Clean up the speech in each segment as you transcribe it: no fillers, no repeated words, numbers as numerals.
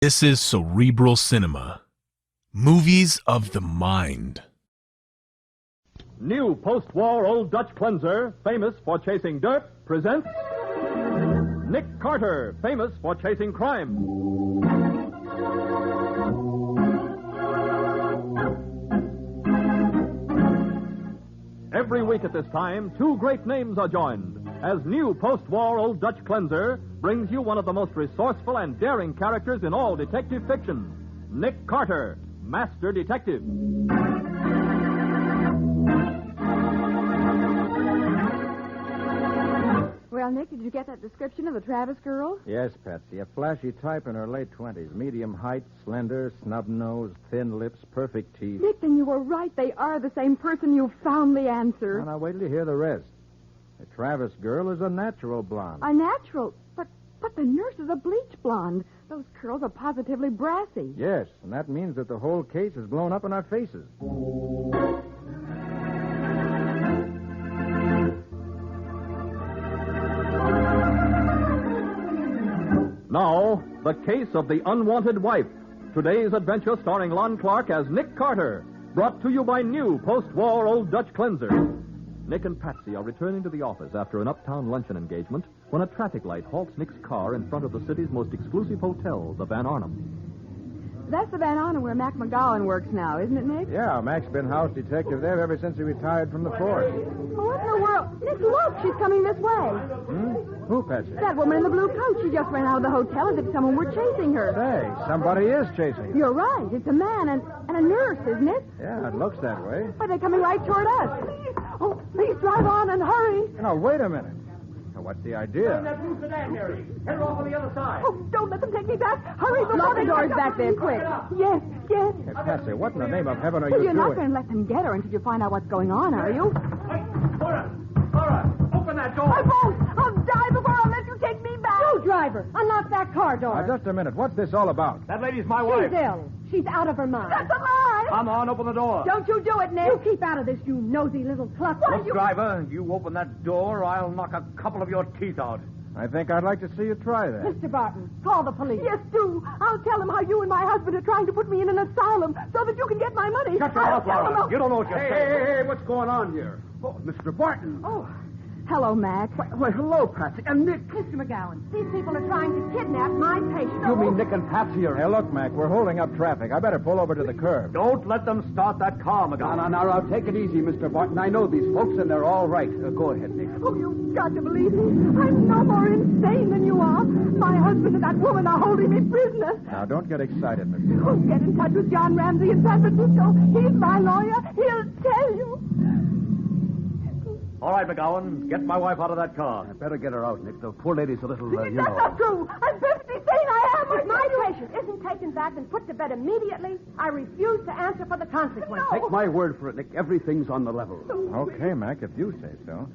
This is Cerebral Cinema. Movies of the mind. New post-war Old Dutch cleanser, famous for chasing dirt, presents Nick Carter, famous for chasing crime. Every week at this time, two great names are joined as new post-war Old Dutch cleanser brings you one of the most resourceful and daring characters in all detective fiction, Nick Carter, Master Detective. Well, Nick, did you get that description of the Travis girl? Yes, Patsy. A flashy type in her late 20s. Medium height, slender, snub nose, thin lips, perfect teeth. Nick, then you were right. They are the same person. You found the answer. Well, now, wait till you hear the rest. The Travis girl is a natural blonde. A natural? But the nurse is a bleach blonde. Those curls are positively brassy. Yes, and that means that the whole case is blown up in our faces. Now, the case of the unwanted wife. Today's adventure starring Lon Clark as Nick Carter, brought to you by new post-war Old Dutch cleanser. Nick and Patsy are returning to the office after an uptown luncheon engagement when a traffic light halts Nick's car in front of the city's most exclusive hotel, the Van Arnhem. That's the Van Arnhem where Mac McGowan works now, isn't it, Nick? Yeah, Mac's been house detective there ever since he retired from the force. Oh, what in the world? Nick, look, she's coming this way. Who, Patsy? That woman in the blue coat. She just ran out of the hotel as if someone were chasing her. Hey, somebody is chasing her. You're right. It's a man and a nurse, isn't it? Yeah, it looks that way. But they're coming right toward us. Oh, please drive on and hurry. Now, wait a minute. Now, what's the idea? That blue sedan, Mary. Head her off on the other side. Oh, don't let them take me back. Hurry, lock the doors back there, quick. Yes. Hey, Patsy, what in the name of heaven are Well, you you're doing? not going to let them get her until you find out what's going on, are you? Hey, Laura, open that door. I won't. I'll die before I'll let you take me back. You, driver, unlock that car door. Now, just a minute. What's this all about? That lady's my She's ill. She's out of her mind. That's a lie. Come on, open the door. Don't you do it, Nick. You keep out of this, you nosy little cluck. Look, driver, you open that door, I'll knock a couple of your teeth out. I think I'd like to see you try that. Mr. Barton, call the police. Yes, do. I'll tell them how you and my husband are trying to put me in an asylum so that you can get my money. Shut your mouth, Laura. You don't know what you're saying. Hey, what's going on here? Oh, Mr. Barton. Oh, hello, Mac. Why, hello, Patsy. And Nick. Mr. McGowan, these people are trying to kidnap my patient. You mean Nick and Patsy are... Hey, look, Mac, we're holding up traffic. I better pull over to the curb. Don't let them start that car, McGowan. Now, take it easy, Mr. Barton. I know these folks, and they're all right. Go ahead, Nick. Oh, you've got to believe me. I'm no more insane than you are. My husband and that woman are holding me prisoner. Now, don't get excited, Mr. Oh, get in touch with John Ramsey in San Francisco. He's my lawyer. He'll tell you. All right, McGowan, get my wife out of that car. I better get her out, Nick. The poor lady's a little, That's not true. I'm perfectly sane. I am. If my patient isn't taken back and put to bed immediately, I refuse to answer for the consequences. No. Take my word for it, Nick. Everything's on the level. Okay, Mac, if you say so.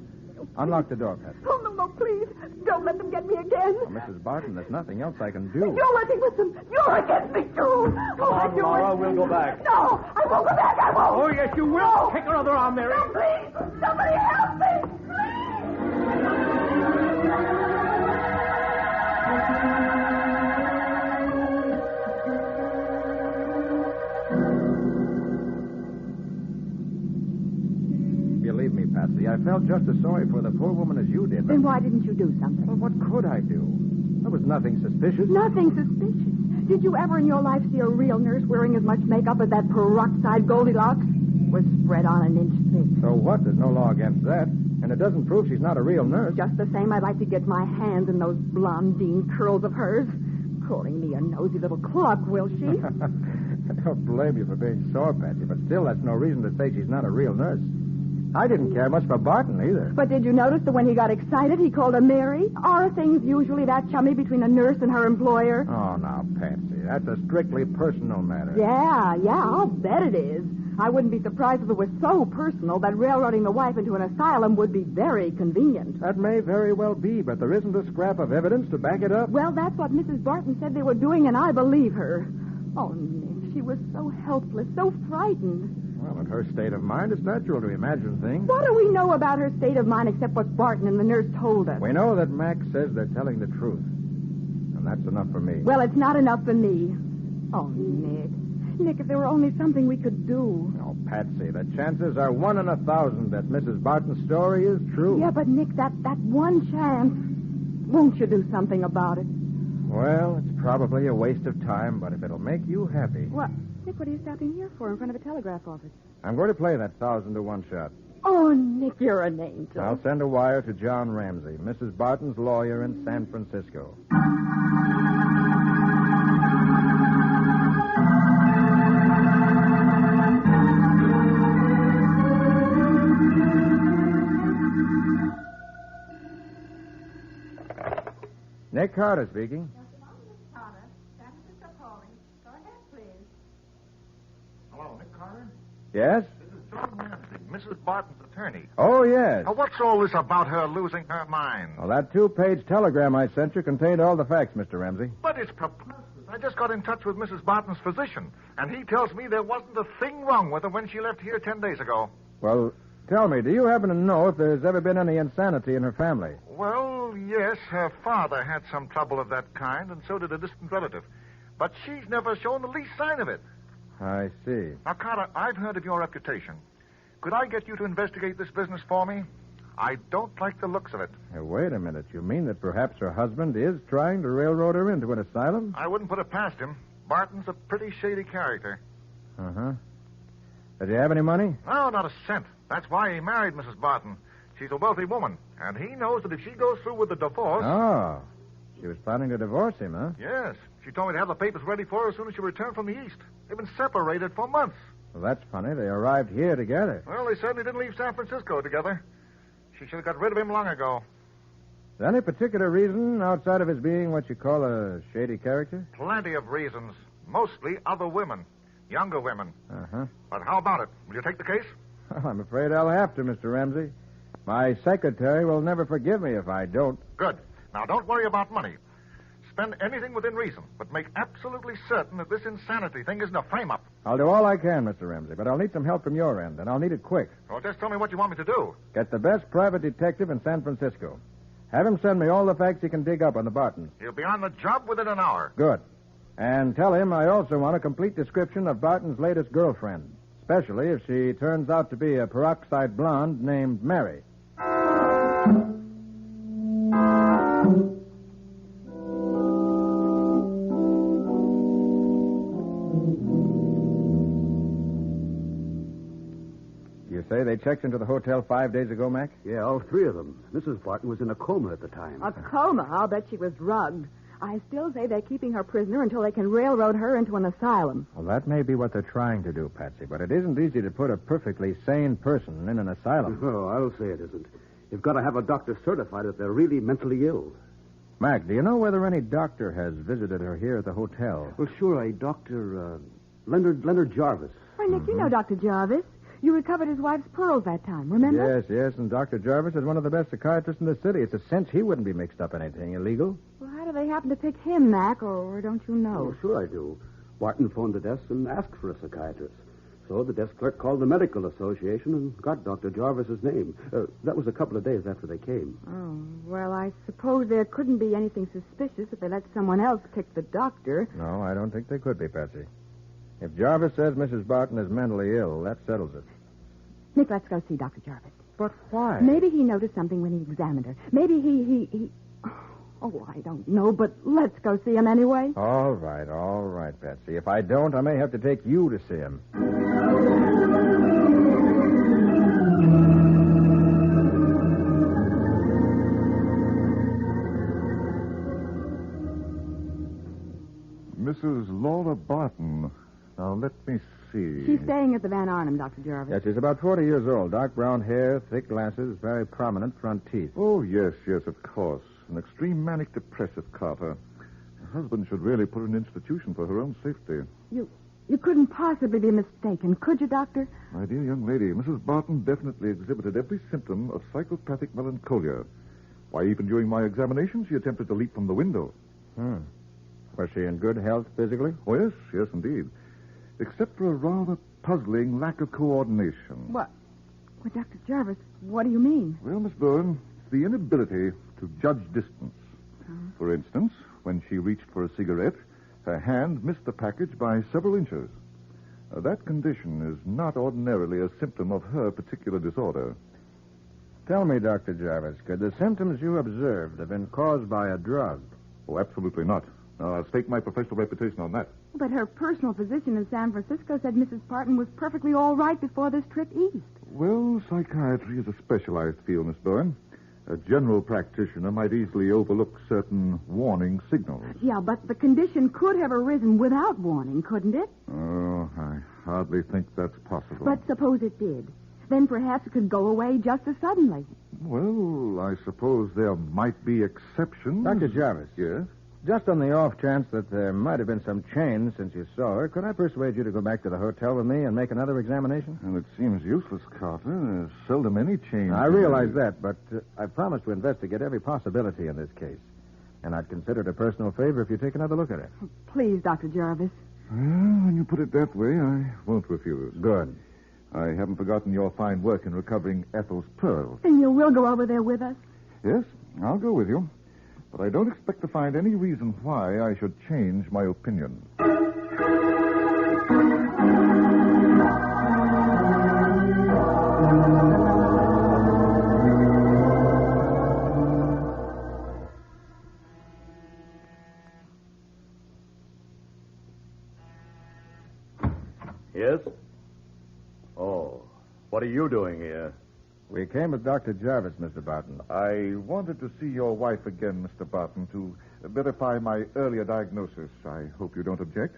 Unlock the door, Patsy. Oh, no, please. Don't let them get me again. Now, Mrs. Barton, there's nothing else I can do. You're working with them. You're against me, too. Come on, Laura, we'll go back. No, I won't go back. I won't. Oh, yes, you will. No. Kick her other arm, Mary. No, please. Somebody help me. Believe me, Patsy, I felt just as sorry for the poor woman as you did. Then why didn't you do something? Well, what could I do? There was nothing suspicious. Nothing suspicious. Did you ever in your life see a real nurse wearing as much makeup as that peroxide Goldilocks was spread on an inch thick? So what? There's no law against that. And it doesn't prove she's not a real nurse. Just the same, I'd like to get my hands in those blondine curls of hers. Calling me a nosy little cluck, will she? I don't blame you for being sore, Patsy, but still that's no reason to say she's not a real nurse. I didn't care much for Barton either. But did you notice that when he got excited, he called her Mary? Are things usually that chummy between a nurse and her employer? Oh, now, Patsy, that's a strictly personal matter. Yeah, I'll bet it is. I wouldn't be surprised if it was so personal that railroading the wife into an asylum would be very convenient. That may very well be, but there isn't a scrap of evidence to back it up. Well, that's what Mrs. Barton said they were doing, and I believe her. Oh, Nick, she was so helpless, so frightened. Well, in her state of mind, it's natural to imagine things. What do we know about her state of mind except what Barton and the nurse told us? We know that Mac says they're telling the truth. And That's enough for me. Well, it's not enough for me. Oh, Nick. Nick, if there were only something we could do. Oh, Patsy, the chances are 1 in 1,000 that Mrs. Barton's story is true. Yeah, but Nick, that one chance. Won't you do something about it? Well, it's probably a waste of time, but if it'll make you happy... What? Nick, what are you stopping here for in front of a telegraph office? I'm going to play that 1,000 to 1 shot. Oh, Nick, you're an angel. I'll send a wire to John Ramsey, Mrs. Barton's lawyer in San Francisco. Nick Carter speaking. Hello, Nick Carter? Yes? This is John Ramsey, Mrs. Barton's attorney. Oh, yes. Now, what's all this about her losing her mind? Well, that 2-page telegram I sent you contained all the facts, Mr. Ramsey. But it's preposterous. I just got in touch with Mrs. Barton's physician, and he tells me there wasn't a thing wrong with her when she left here 10 days ago. Well, tell me, do you happen to know if there's ever been any insanity in her family? Well, yes, her father had some trouble of that kind, and so did a distant relative. But she's never shown the least sign of it. I see. Now, Carter, I've heard of your reputation. Could I get you to investigate this business for me? I don't like the looks of it. Hey, wait a minute. You mean that perhaps her husband is trying to railroad her into an asylum? I wouldn't put it past him. Barton's a pretty shady character. Uh-huh. Does he have any money? No, not a cent. That's why he married Mrs. Barton. She's a wealthy woman, and he knows that if she goes through with the divorce... Oh. She was planning to divorce him, huh? Yes. She told me to have the papers ready for her as soon as she returned from the East. They've been separated for months. Well, that's funny. They arrived here together. Well, they certainly didn't leave San Francisco together. She should have got rid of him long ago. Is there any particular reason outside of his being what you call a shady character? Plenty of reasons. Mostly other women. Younger women. Uh-huh. But how about it? Will you take the case? Well, I'm afraid I'll have to, Mr. Ramsey. My secretary will never forgive me if I don't. Good. Now, don't worry about money. Spend anything within reason, but make absolutely certain that this insanity thing isn't a frame-up. I'll do all I can, Mr. Ramsey, but I'll need some help from your end, and I'll need it quick. Well, just tell me what you want me to do. Get the best private detective in San Francisco. Have him send me all the facts he can dig up on the Bartons. He'll be on the job within an hour. Good. And tell him I also want a complete description of Barton's latest girlfriend, especially if she turns out to be a peroxide blonde named Mary. You say they checked into the hotel 5 days ago, Mac? Yeah, all 3 of them. Mrs. Barton was in a coma at the time. A coma? I'll bet she was drugged. I still say they're keeping her prisoner until they can railroad her into an asylum. Well, that may be what they're trying to do, Patsy, but it isn't easy to put a perfectly sane person in an asylum. Oh, I'll say it isn't. You've got to have a doctor certify that they're really mentally ill. Mac, do you know whether any doctor has visited her here at the hotel? Well, sure, a Dr. Leonard Jarvis. Why, Nick, you know Dr. Jarvis. You recovered his wife's pearls that time, remember? Yes, and Dr. Jarvis is one of the best psychiatrists in the city. It's a cinch he wouldn't be mixed up in anything illegal. Well, how do they happen to pick him, Mac, or don't you know? Oh, sure I do. Barton phoned the desk and asked for a psychiatrist. So the desk clerk called the medical association and got Dr. Jarvis's name. That was a couple of days after they came. Oh, well, I suppose there couldn't be anything suspicious if they let someone else pick the doctor. No, I don't think they could be, Patsy. If Jarvis says Mrs. Barton is mentally ill, that settles it. Nick, let's go see Dr. Jarvis. But why? Maybe he noticed something when he examined her. Maybe he... Oh, I don't know, but let's go see him anyway. All right, Patsy. If I don't, I may have to take you to see him. Mrs. Laura Barton. Now, let me see. She's staying at the Van Arnhem, Dr. Jarvis. Yes, she's about 40 years old. Dark brown hair, thick glasses, very prominent front teeth. Oh, yes, of course. An extreme manic depressive, Carter. Her husband should really put her in an institution for her own safety. You couldn't possibly be mistaken, could you, Doctor? My dear young lady, Mrs. Barton definitely exhibited every symptom of psychopathic melancholia. Why, even during my examination, she attempted to leap from the window. Was she in good health physically? Oh, yes, indeed. Except for a rather puzzling lack of coordination. What? Well, Dr. Jarvis, what do you mean? Well, Miss Byrne, it's the inability to judge distance. For instance, When she reached for a cigarette, her hand missed the package by several inches. That condition is not ordinarily a symptom of her particular disorder. Tell me, Dr. Jarvis, could the symptoms you observed have been caused by a drug? Oh, absolutely not. I'll stake my professional reputation on that. But her personal physician in San Francisco said Mrs. Barton was perfectly all right before this trip east. Well, psychiatry is a specialized field, Miss Bowen. A general practitioner might easily overlook certain warning signals. Yeah, but the condition could have arisen without warning, couldn't it? Oh, I hardly think that's possible. But suppose it did. Then perhaps it could go away just as suddenly. Well, I suppose there might be exceptions. Dr. Jarvis. Yes? Just on the off chance that there might have been some change since you saw her, could I persuade you to go back to the hotel with me and make another examination? Well, it seems useless, Carter. There's seldom any change. I realize that, but I promised to investigate every possibility in this case. And I'd consider it a personal favor if you take another look at it. Please, Dr. Jarvis. Well, when you put it that way, I won't refuse. Good. I haven't forgotten your fine work in recovering Ethel's pearls. And you will go over there with us? Yes, I'll go with you. But I don't expect to find any reason why I should change my opinion. Yes? Oh, what are you doing here? We came with Dr. Jarvis, Mr. Barton. I wanted to see your wife again, Mr. Barton, to verify my earlier diagnosis. I hope you don't object.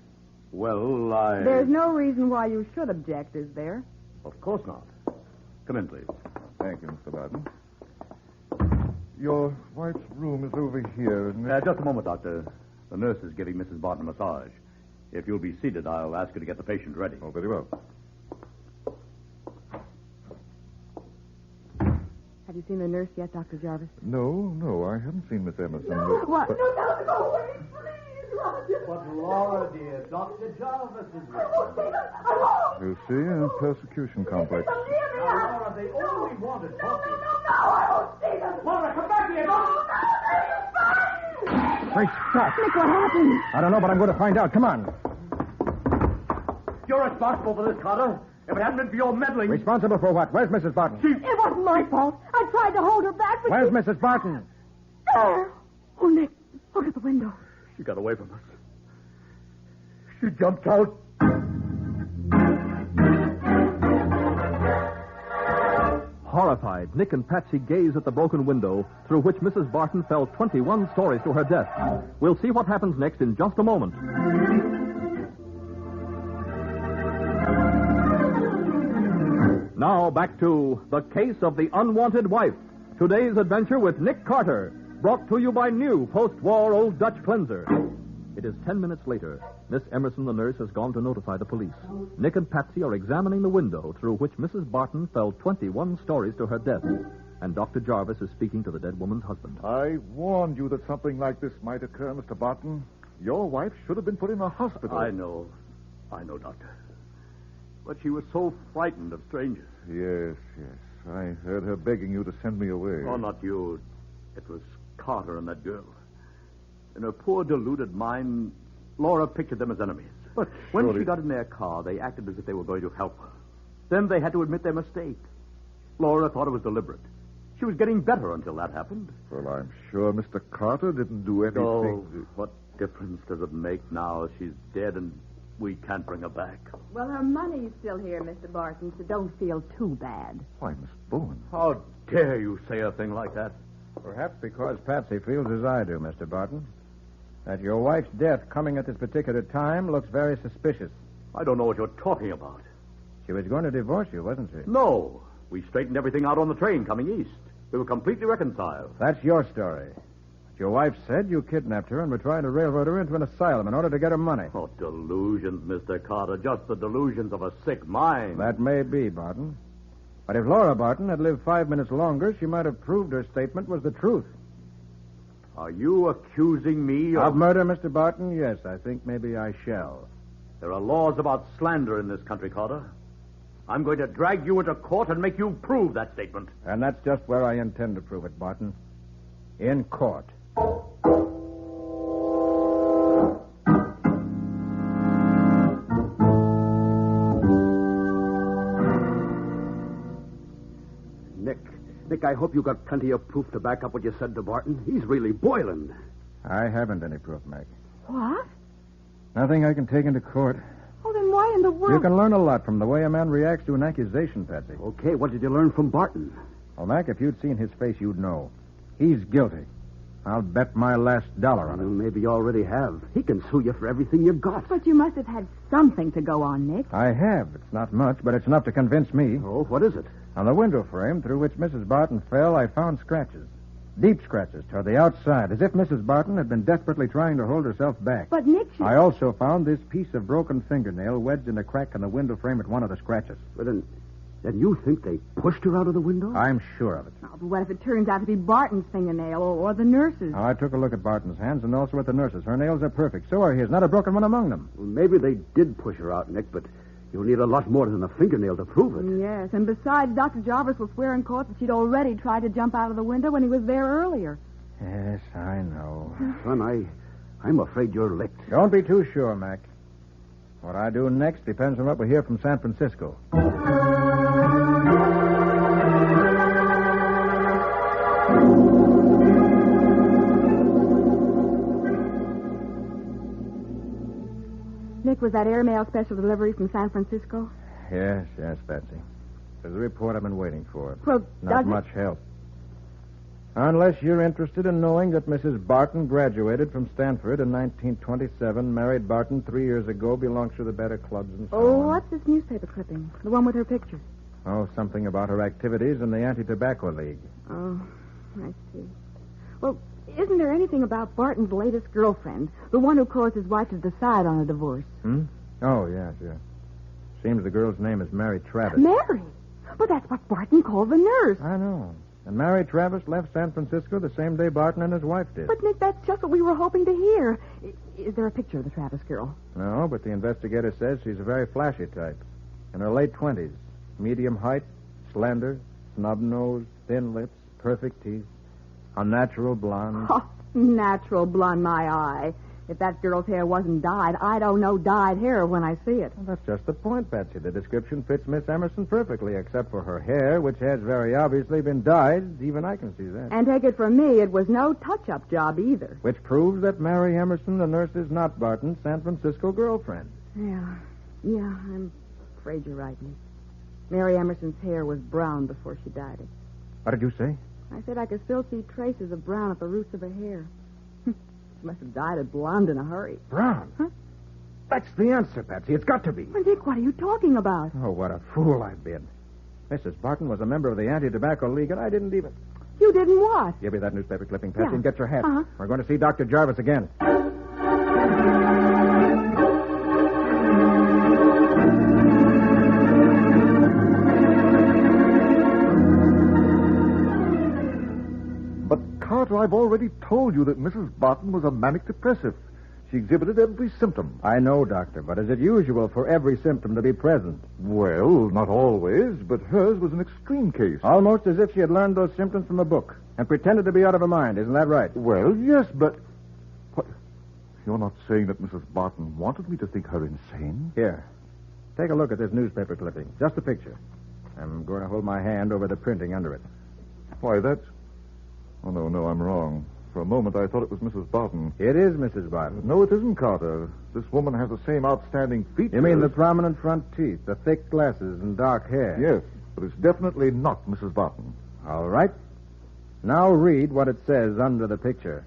Well, There's no reason why you should object, is there? Of course not. Come in, please. Thank you, Mr. Barton. Your wife's room is over here, isn't it? Just a moment, Doctor. The nurse is giving Mrs. Barton a massage. If you'll be seated, I'll ask her to get the patient ready. Oh, very well. Have you seen the nurse yet, Dr. Jarvis? No, I haven't seen Miss Emerson. What? But- No, go away, please, Roger. But, Laura, dear, Dr. Jarvis is I won't see them. I won't. You see, a persecution complex. Believe me, Laura, they only wanted No, I won't see them. Laura, come back here. No, they're fine. Great Scott! Nick, what happened? I don't know, but I'm going to find out. Come on. You're responsible for this, Carter. If it hadn't been for your meddling... Responsible for what? Where's Mrs. Barton? It wasn't my fault. I tried to hold her back, but Where's Mrs. Barton? there. Oh, Nick, look at the window. She got away from us. She jumped out. Horrified, Nick and Patsy gaze at the broken window through which Mrs. Barton fell 21 stories to her death. We'll see what happens next in just a moment. Now back to The Case of the Unwanted Wife. Today's adventure with Nick Carter, brought to you by new post-war Old Dutch cleanser. It is 10 minutes later. Miss Emerson, the nurse, has gone to notify the police. Nick and Patsy are examining the window through which Mrs. Barton fell 21 stories to her death. And Dr. Jarvis is speaking to the dead woman's husband. I warned you that something like this might occur, Mr. Barton. Your wife should have been put in a hospital. I know, Doctor. But she was so frightened of strangers. Yes. I heard her begging you to send me away. Oh, not you. It was Carter and that girl. In her poor, deluded mind, Laura pictured them as enemies. But when surely- she got in their car, they acted as if they were going to help her. Then they had to admit their mistake. Laura thought it was deliberate. She was getting better until that happened. Well, I'm sure Mr. Carter didn't do anything. Oh, what difference does it make now? She's dead and we can't bring her back. Well, her money's still here, Mr. Barton, so don't feel too bad. Why, Miss Bowen. How dare you say a thing like that? Perhaps because Patsy feels as I do, Mr. Barton. That your wife's death coming at this particular time looks very suspicious. I don't know what you're talking about. She was going to divorce you, wasn't she? No. We straightened everything out on the train coming east. We were completely reconciled. That's your story. But your wife said you kidnapped her and were trying to railroad her into an asylum in order to get her money. Oh, delusions, Mr. Carter. Just the delusions of a sick mind. That may be, Barton. But if Laura Barton had lived 5 minutes longer, she might have proved her statement was the truth. Are you accusing me Of murder, Mr. Barton? Yes, I think maybe I shall. There are laws about slander in this country, Carter. I'm going to drag you into court and make you prove that statement. And that's just where I intend to prove it, Barton. In court. Nick, I hope you got plenty of proof to back up what you said to Barton. He's really boiling. I haven't any proof, Mac. What? Nothing I can take into court. Oh, then why in the world... You can learn a lot from the way a man reacts to an accusation, Patsy. Okay, what did you learn from Barton? Well, Mac, if you'd seen his face, you'd know. He's guilty. I'll bet my last dollar on it. Well, maybe you already have. He can sue you for everything you've got. But you must have had something to go on, Nick. I have. It's not much, but it's enough to convince me. Oh, what is it? On the window frame through which Mrs. Barton fell, I found scratches. Deep scratches toward the outside, as if Mrs. Barton had been desperately trying to hold herself back. But, Nick, I also found this piece of broken fingernail wedged in a crack in the window frame at one of the scratches. But then you think they pushed her out of the window? I'm sure of it. Oh, but what if it turns out to be Barton's fingernail or the nurse's? I took a look at Barton's hands and also at the nurse's. Her nails are perfect. So are his. Not a broken one among them. Well, maybe they did push her out, Nick, but you'll need a lot more than a fingernail to prove it. Yes, and besides, Dr. Jarvis will swear in court that she'd already tried to jump out of the window when he was there earlier. Yes, I know. Son, I'm afraid you're licked. Don't be too sure, Mac. What I do next depends on what we hear from San Francisco. Nick, was that airmail special delivery from San Francisco? Yes, Betsy. There's a report I've been waiting for. Well, Not much help. Unless you're interested in knowing that Mrs. Barton graduated from Stanford in 1927, married Barton 3 years ago, belongs to the better clubs and so on. What's this newspaper clipping? The one with her picture. Oh, something about her activities in the Anti-Tobacco League. Oh, I see. Well, isn't there anything about Barton's latest girlfriend, the one who caused his wife to decide on a divorce? Oh, yes. Seems the girl's name is Mary Travis. Mary? But that's what Barton called the nurse. I know. And Mary Travis left San Francisco the same day Barton and his wife did. But, Nick, that's just what we were hoping to hear. Is there a picture of the Travis girl? No, but the investigator says she's a very flashy type. In her late 20s. Medium height, slender, snub nose, thin lips, perfect teeth. A natural blonde. Oh, natural blonde, my eye. If that girl's hair wasn't dyed, I don't know dyed hair when I see it. Well, that's just the point, Patsy. The description fits Miss Emerson perfectly, except for her hair, which has very obviously been dyed. Even I can see that. And take it from me, it was no touch-up job either. Which proves that Mary Emerson, the nurse, is not Barton's San Francisco girlfriend. Yeah, I'm afraid you're right, Nick. Mary Emerson's hair was brown before she dyed it. What did you say? I said I could still see traces of brown at the roots of her hair. She must have dyed it blonde in a hurry. Brown? Huh? That's the answer, Patsy. It's got to be. Well, Nick, what are you talking about? Oh, what a fool I've been. Mrs. Barton was a member of the Anti-Tobacco League, and I didn't even... You didn't what? Give me that newspaper clipping, Patsy, Yeah. and get your hat. Uh-huh. We're going to see Dr. Jarvis again. Carter, I've already told you that Mrs. Barton was a manic depressive. She exhibited every symptom. I know, Doctor, but is it usual for every symptom to be present? Well, not always, but hers was an extreme case. Almost as if she had learned those symptoms from a book and pretended to be out of her mind. Isn't that right? Well, yes, but... What? You're not saying that Mrs. Barton wanted me to think her insane? Here. Take a look at this newspaper clipping. Just a picture. I'm going to hold my hand over the printing under it. Why, that's... Oh, no, I'm wrong. For a moment, I thought it was Mrs. Barton. It is Mrs. Barton. No, it isn't, Carter. This woman has the same outstanding features. You mean the prominent front teeth, the thick glasses, and dark hair? Yes, but it's definitely not Mrs. Barton. All right. Now read what it says under the picture.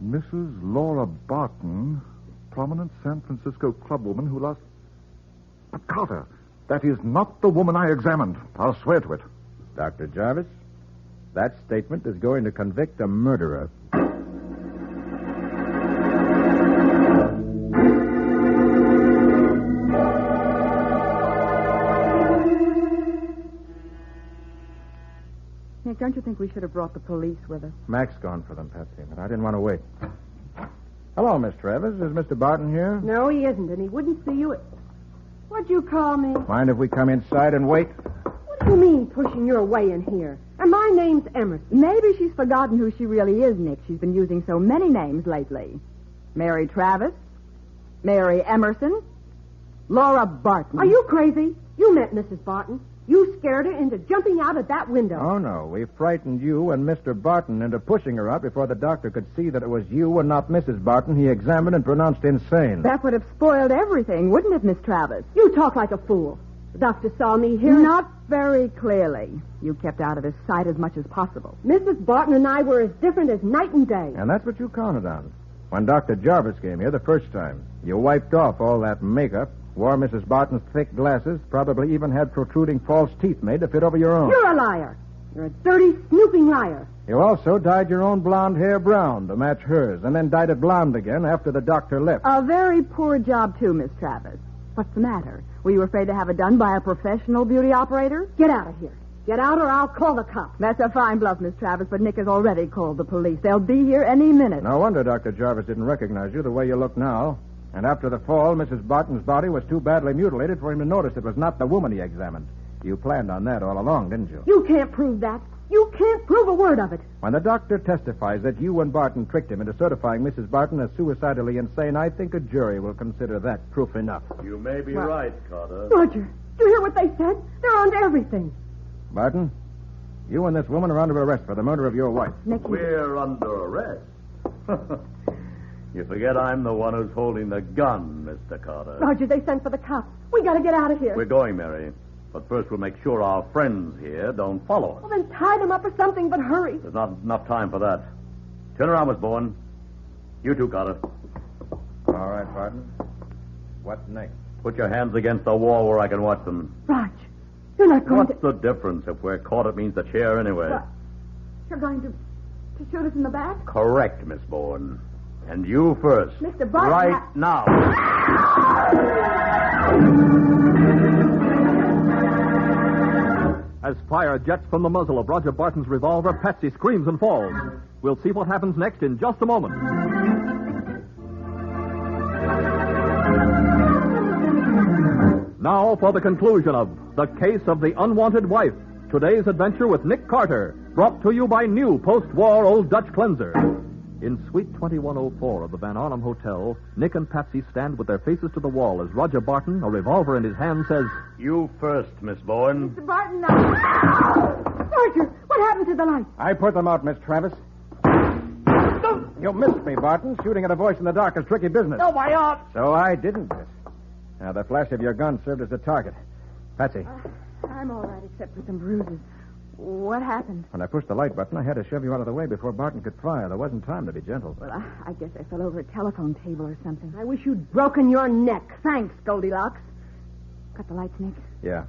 Mrs. Laura Barton, prominent San Francisco clubwoman who lost... But, Carter, that is not the woman I examined. I'll swear to it. Dr. Jarvis, that statement is going to convict a murderer. Nick, don't you think we should have brought the police with us? Mac's gone for them, Patsy, but I didn't want to wait. Hello, Miss Travis. Is Mr. Barton here? No, he isn't, and he wouldn't see you. What'd you call me? Mind if we come inside and wait? What do you mean, pushing your way in here? And my name's Emerson. Maybe she's forgotten who she really is, Nick. She's been using so many names lately. Mary Travis, Mary Emerson, Laura Barton. Are you crazy? You met Mrs. Barton. You scared her into jumping out of that window. Oh, no. We frightened you and Mr. Barton into pushing her out before the doctor could see that it was you and not Mrs. Barton he examined and pronounced insane. That would have spoiled everything, wouldn't it, Miss Travis? You talk like a fool. The doctor saw me here. Not very clearly. You kept out of his sight as much as possible. Mrs. Barton and I were as different as night and day. And that's what you counted on. When Dr. Jarvis came here the first time, you wiped off all that makeup, wore Mrs. Barton's thick glasses, probably even had protruding false teeth made to fit over your own. You're a liar. You're a dirty, snooping liar. You also dyed your own blonde hair brown to match hers, and then dyed it blonde again after the doctor left. A very poor job, too, Miss Travis. What's the matter? Were you afraid to have it done by a professional beauty operator? Get out of here. Get out or I'll call the cops. That's a fine bluff, Miss Travis, but Nick has already called the police. They'll be here any minute. No wonder Dr. Jarvis didn't recognize you the way you look now. And after the fall, Mrs. Barton's body was too badly mutilated for him to notice it was not the woman he examined. You planned on that all along, didn't you? You can't prove that. You can't prove a word of it. When the doctor testifies that you and Barton tricked him into certifying Mrs. Barton as suicidally insane, I think a jury will consider that proof enough. You may be right, Carter. Roger, did you hear what they said? They're on to everything. Barton, you and this woman are under arrest for the murder of your wife. Nick, We're under arrest. You forget I'm the one who's holding the gun, Mr. Carter. Roger, they sent for the cops. We gotta get out of here. We're going, Mary. But first we'll make sure our friends here don't follow us. Well, then tie them up or something, but hurry. There's not enough time for that. Turn around, Miss Bourne. You too, Carter. All right, Barton. What next? Put your hands against the wall where I can watch them. Raj, you're not going What's the difference? If we're caught, it means the chair anyway. What? You're going to shoot us in the back? Correct, Miss Bourne. And you first. Mr. Barton, Right now. As fire jets from the muzzle of Roger Barton's revolver, Patsy screams and falls. We'll see what happens next in just a moment. Now for the conclusion of The Case of the Unwanted Wife. Today's adventure with Nick Carter, brought to you by new post-war Old Dutch Cleanser. In Suite 2104 of the Van Arnhem Hotel, Nick and Patsy stand with their faces to the wall as Roger Barton, a revolver in his hand, says, You first, Miss Bourne. Mr. Barton, Roger, what happened to the lights? I put them out, Miss Travis. You missed me, Barton. Shooting at a voice in the dark is tricky business. Oh, my aunt. So I didn't miss. Now, the flash of your gun served as a target. Patsy, I'm all right, except for some bruises. What happened? when I pushed the light button, I had to shove you out of the way before Barton could fire. There wasn't time to be gentle. Well, I guess I fell over a telephone table or something. I wish you'd broken your neck. Thanks, Goldilocks. Cut the lights, Nick. Yeah.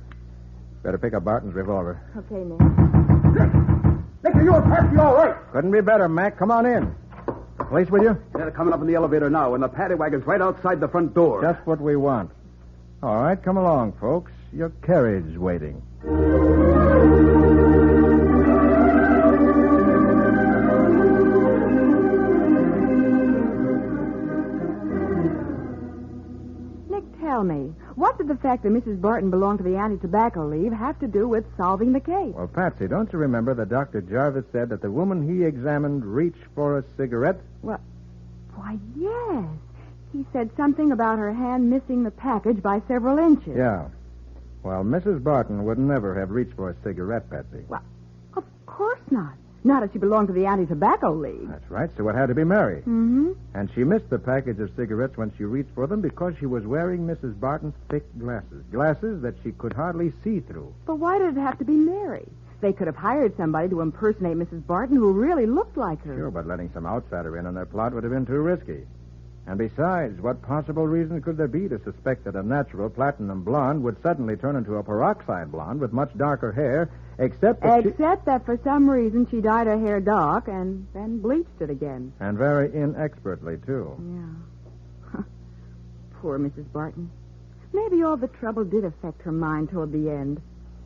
Better pick up Barton's revolver. Okay, Nick. Nick, are you and Patsy all right? Couldn't be better, Mac. Come on in. The police with you? They're coming up in the elevator now, and the paddy wagon's right outside the front door. Just what we want. All right, come along, folks. Your carriage waiting. Nick, tell me, what did the fact that Mrs. Barton belonged to the anti-tobacco league have to do with solving the case? Well, Patsy, don't you remember that Dr. Jarvis said that the woman he examined reached for a cigarette? What? Why, yes. He said something about her hand missing the package by several inches. Yeah. Well, Mrs. Barton would never have reached for a cigarette, Patsy. Well, of course not. Not if she belonged to the anti-tobacco league. That's right, so it had to be Mary. Mm-hmm. And she missed the package of cigarettes when she reached for them because she was wearing Mrs. Barton's thick glasses. Glasses that she could hardly see through. But why did it have to be Mary? They could have hired somebody to impersonate Mrs. Barton who really looked like her. Sure, but letting some outsider in on their plot would have been too risky. And besides, what possible reason could there be to suspect that a natural platinum blonde would suddenly turn into a peroxide blonde with much darker hair, except that for some reason she dyed her hair dark and then bleached it again. And very inexpertly, too. Yeah. Poor Mrs. Barton. Maybe all the trouble did affect her mind toward the end.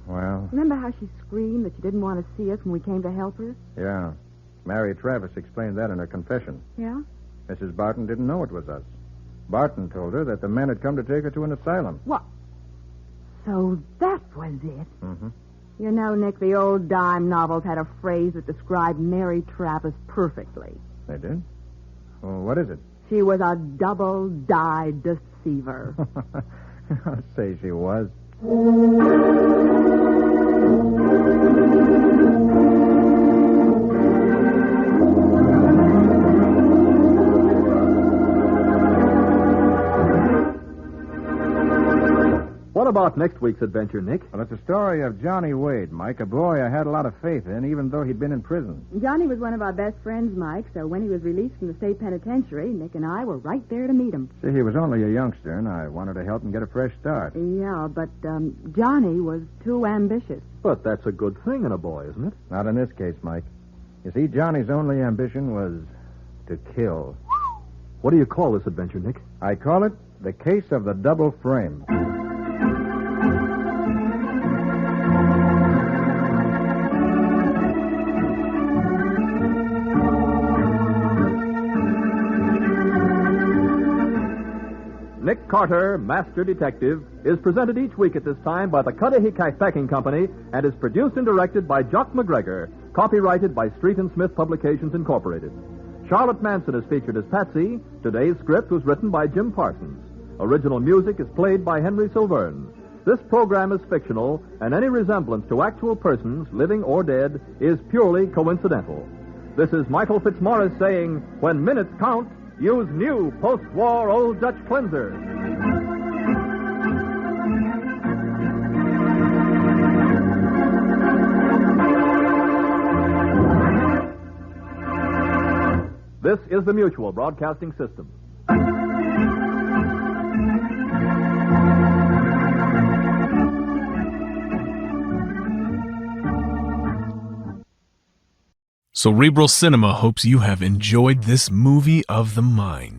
Well, Remember how she screamed that she didn't want to see us when we came to help her? yeah. Mary Travis explained that in her confession. Yeah? Mrs. Barton didn't know it was us. Barton told her that the men had come to take her to an asylum. What? So that was it. Mm-hmm. You know, Nick, the old dime novels had a phrase that described Mary Travis perfectly. They did? Well, what is it? She was a double-dyed deceiver. I'll say she was. What about next week's adventure, Nick? Well, it's a story of Johnny Wade, Mike, a boy I had a lot of faith in, even though he'd been in prison. Johnny was one of our best friends, Mike, so when he was released from the state penitentiary, Nick and I were right there to meet him. See, he was only a youngster, and I wanted to help him get a fresh start. Yeah, but Johnny was too ambitious. But that's a good thing in a boy, isn't it? Not in this case, Mike. You see, Johnny's only ambition was to kill. What do you call this adventure, Nick? I call it The Case of the Double Frame. Nick Carter, Master Detective, is presented each week at this time by the Cudahy Packing Company and is produced and directed by Jock McGregor, copyrighted by Street and Smith Publications, Incorporated. Charlotte Manson is featured as Patsy. Today's script was written by Jim Parsons. Original music is played by Henry Silverne. This program is fictional, and any resemblance to actual persons, living or dead, is purely coincidental. This is Michael Fitzmaurice saying, when minutes count, use new post-war Old Dutch cleanser. This is the Mutual Broadcasting System. Cerebral Cinema hopes you have enjoyed this movie of the mind.